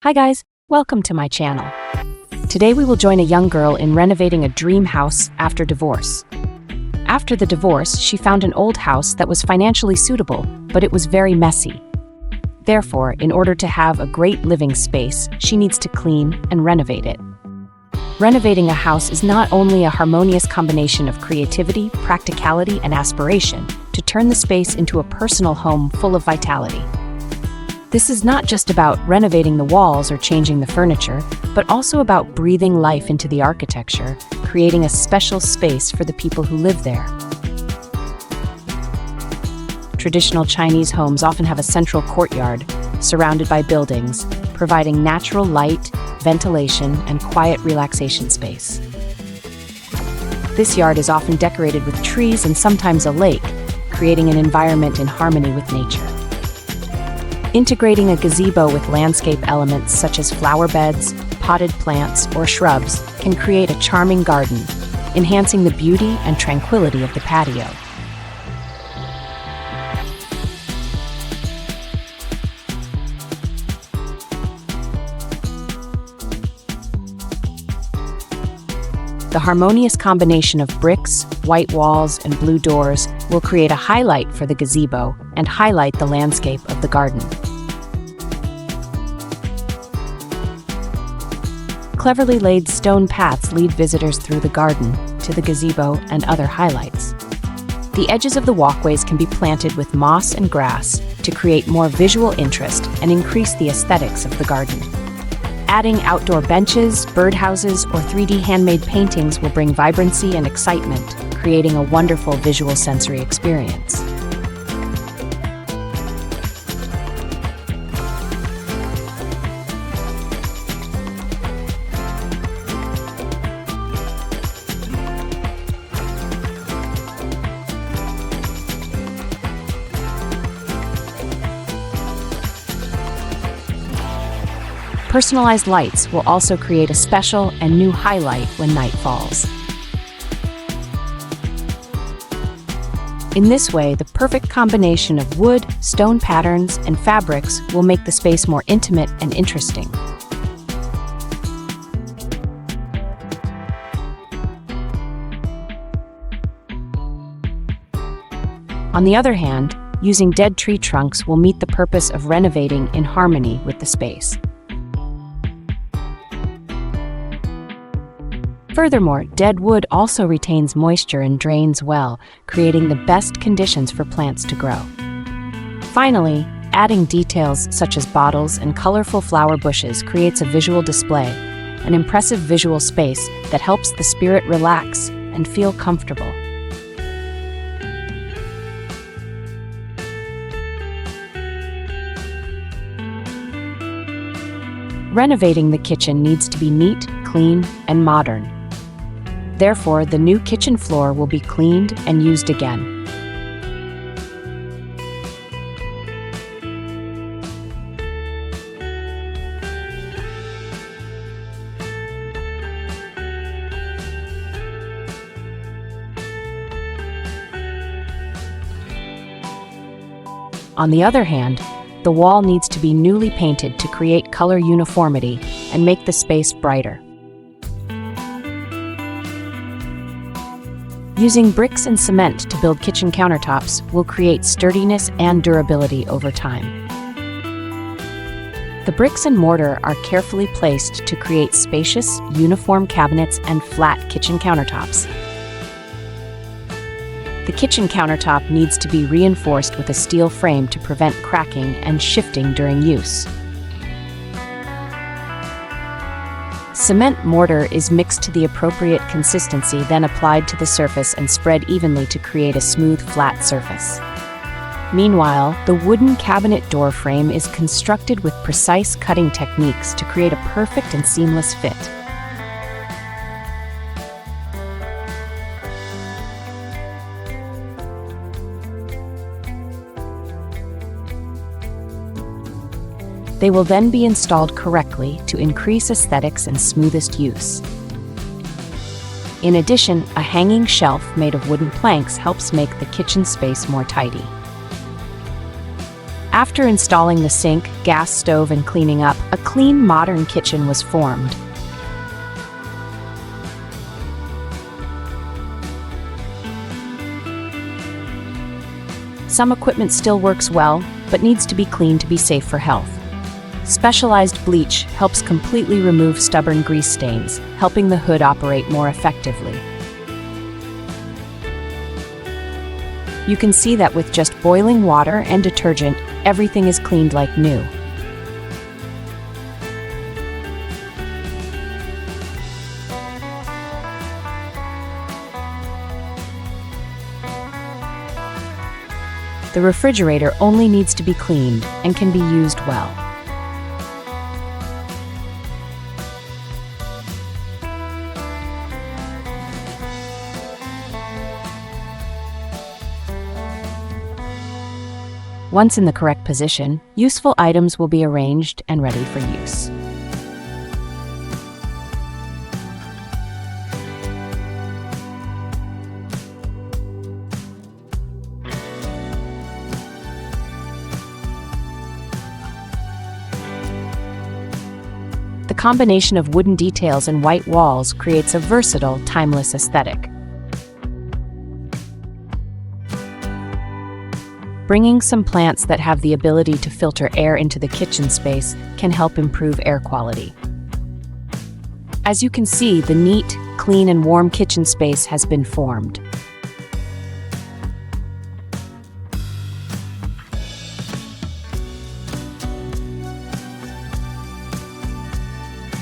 Hi guys, welcome to my channel. Today we will join a young girl in renovating a dream house after divorce. After the divorce, she found an old house that was financially suitable, but it was very messy. Therefore, in order to have a great living space, she needs to clean and renovate it. Renovating a house is not only a harmonious combination of creativity, practicality, and aspiration to turn the space into a personal home full of vitality. This is not just about renovating the walls or changing the furniture, but also about breathing life into the architecture, creating a special space for the people who live there. Traditional Chinese homes often have a central courtyard, surrounded by buildings, providing natural light, ventilation, and quiet relaxation space. This yard is often decorated with trees and sometimes a lake, creating an environment in harmony with nature. Integrating a gazebo with landscape elements such as flower beds, potted plants, or shrubs can create a charming garden, enhancing the beauty and tranquility of the patio. The harmonious combination of bricks, white walls, and blue doors will create a highlight for the gazebo and highlight the landscape of the garden. Cleverly laid stone paths lead visitors through the garden to the gazebo and other highlights. The edges of the walkways can be planted with moss and grass to create more visual interest and increase the aesthetics of the garden. Adding outdoor benches, birdhouses, or 3D handmade paintings will bring vibrancy and excitement, creating a wonderful visual sensory experience. Personalized lights will also create a special and new highlight when night falls. In this way, the perfect combination of wood, stone patterns, and fabrics will make the space more intimate and interesting. On the other hand, using dead tree trunks will meet the purpose of renovating in harmony with the space. Furthermore, dead wood also retains moisture and drains well, creating the best conditions for plants to grow. Finally, adding details such as bottles and colorful flower bushes creates a visual display, an impressive visual space that helps the spirit relax and feel comfortable. Renovating the kitchen needs to be neat, clean, and modern. Therefore, the new kitchen floor will be cleaned and used again. On the other hand, the wall needs to be newly painted to create color uniformity and make the space brighter. Using bricks and cement to build kitchen countertops will create sturdiness and durability over time. The bricks and mortar are carefully placed to create spacious, uniform cabinets and flat kitchen countertops. The kitchen countertop needs to be reinforced with a steel frame to prevent cracking and shifting during use. Cement mortar is mixed to the appropriate consistency, then applied to the surface and spread evenly to create a smooth, flat surface. Meanwhile, the wooden cabinet door frame is constructed with precise cutting techniques to create a perfect and seamless fit. They will then be installed correctly to increase aesthetics and smoothest use. In addition, a hanging shelf made of wooden planks helps make the kitchen space more tidy. After installing the sink, gas stove, and cleaning up, a clean, modern kitchen was formed. Some equipment still works well, but needs to be cleaned to be safe for health. Specialized bleach helps completely remove stubborn grease stains, helping the hood operate more effectively. You can see that with just boiling water and detergent, everything is cleaned like new. The refrigerator only needs to be cleaned and can be used well. Once in the correct position, useful items will be arranged and ready for use. The combination of wooden details and white walls creates a versatile, timeless aesthetic. Bringing some plants that have the ability to filter air into the kitchen space can help improve air quality. As you can see, the neat, clean, and warm kitchen space has been formed.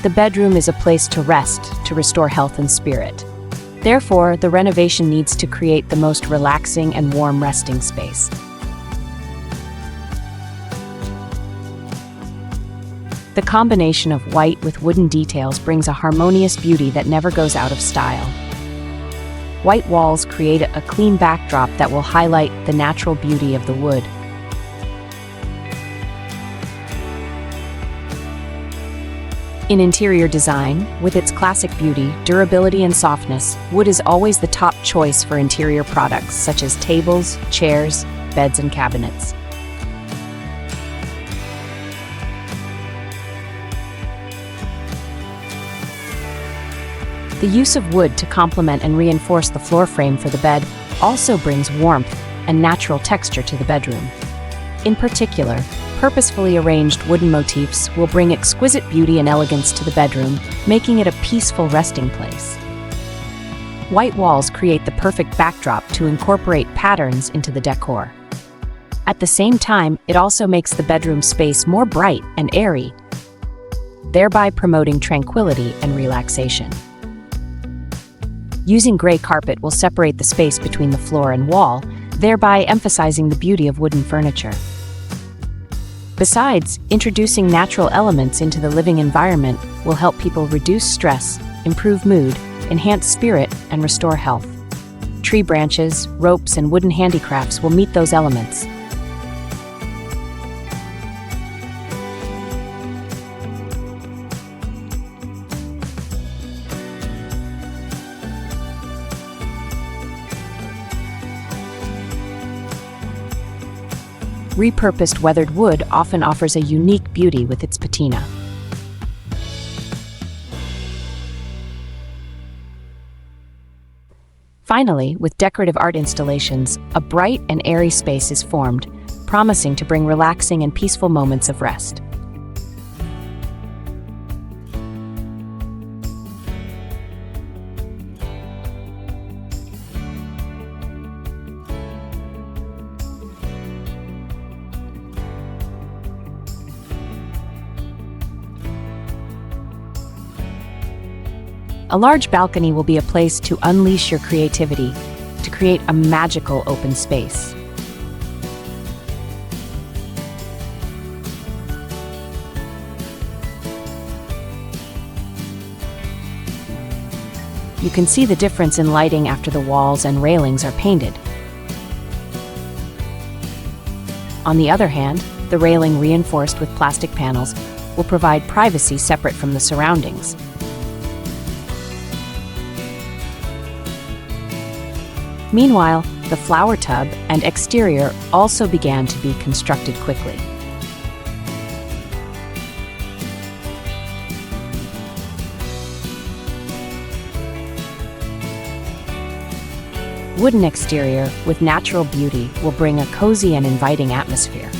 The bedroom is a place to rest, to restore health and spirit. Therefore, the renovation needs to create the most relaxing and warm resting space. The combination of white with wooden details brings a harmonious beauty that never goes out of style. White walls create a clean backdrop that will highlight the natural beauty of the wood. In interior design, with its classic beauty, durability, and softness, wood is always the top choice for interior products such as tables, chairs, beds, and cabinets. The use of wood to complement and reinforce the floor frame for the bed also brings warmth and natural texture to the bedroom. In particular, purposefully arranged wooden motifs will bring exquisite beauty and elegance to the bedroom, making it a peaceful resting place. White walls create the perfect backdrop to incorporate patterns into the decor. At the same time, it also makes the bedroom space more bright and airy, thereby promoting tranquility and relaxation. Using gray carpet will separate the space between the floor and wall, thereby emphasizing the beauty of wooden furniture. Besides, introducing natural elements into the living environment will help people reduce stress, improve mood, enhance spirit, and restore health. Tree branches, ropes, and wooden handicrafts will meet those elements. Repurposed weathered wood often offers a unique beauty with its patina. Finally, with decorative art installations, a bright and airy space is formed, promising to bring relaxing and peaceful moments of rest. A large balcony will be a place to unleash your creativity, to create a magical open space. You can see the difference in lighting after the walls and railings are painted. On the other hand, the railing reinforced with plastic panels will provide privacy separate from the surroundings. Meanwhile, The flower tub and exterior also began to be constructed quickly. Wooden exterior with natural beauty will bring a cozy and inviting atmosphere.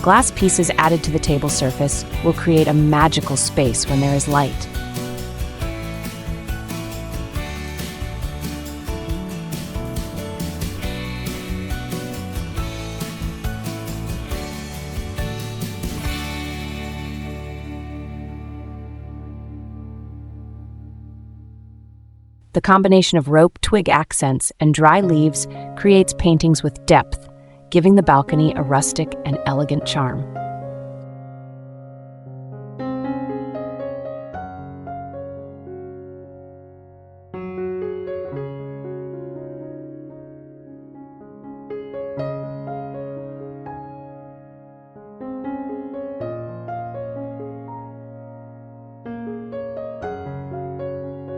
Glass pieces added to the table surface will create a magical space when there is light. The combination of rope, twig accents, and dry leaves creates paintings with depth, giving the balcony a rustic and elegant charm.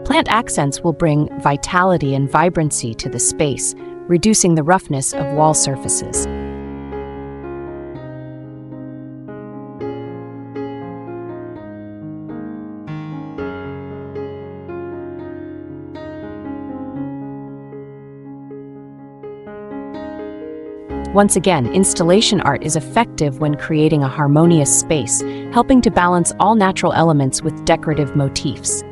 Plant accents will bring vitality and vibrancy to the space, reducing the roughness of wall surfaces. Once again, installation art is effective when creating a harmonious space, helping to balance all natural elements with decorative motifs.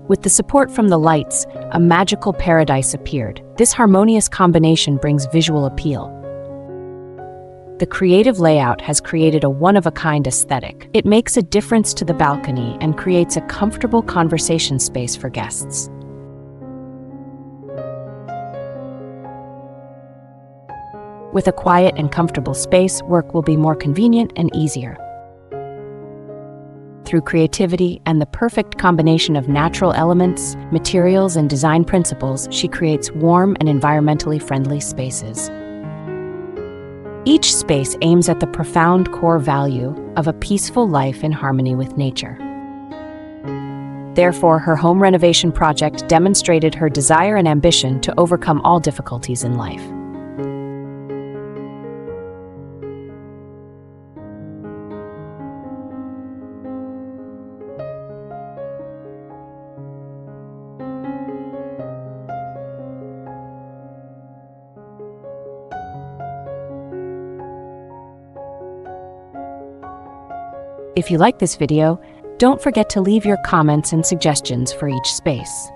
With the support from the lights, a magical paradise appeared. This harmonious combination brings visual appeal. The creative layout has created a one-of-a-kind aesthetic. It makes a difference to the balcony and creates a comfortable conversation space for guests. With a quiet and comfortable space, work will be more convenient and easier. Through creativity and the perfect combination of natural elements, materials, and design principles, she creates warm and environmentally friendly spaces. Each space aims at the profound core value of a peaceful life in harmony with nature. Therefore, her home renovation project demonstrated her desire and ambition to overcome all difficulties in life. If you like this video, don't forget to leave your comments and suggestions for each space.